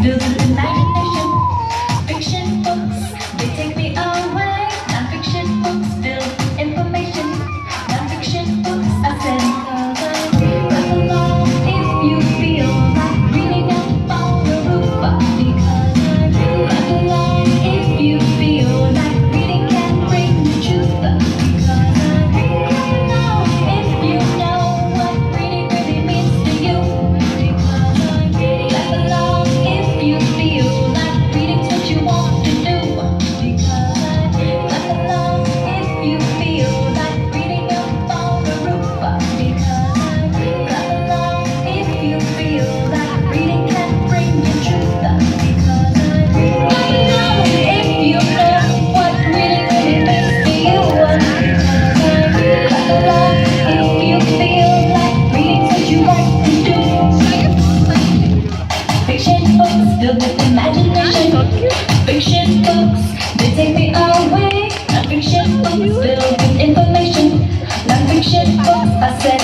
filled with imagination. Fiction books, they take me away. Non-fiction books filled with information. Non-fiction books, I said, come along if you feel like reading up on the roof. Come along if you feel like reading can bring the truth. Come along if you know what reading really means to you. Come along if you feel like reading's what you want to do. Come along if you feel like reading up on the roof. Come along if you feel like reading can bring you truth. Come along if you know what reading really means to you. Come along if you feel like reading's what you like to do. Fiction books filled with imagination. Fiction books, they take me away. Non-fiction books filled with information. Non-fiction books, I said,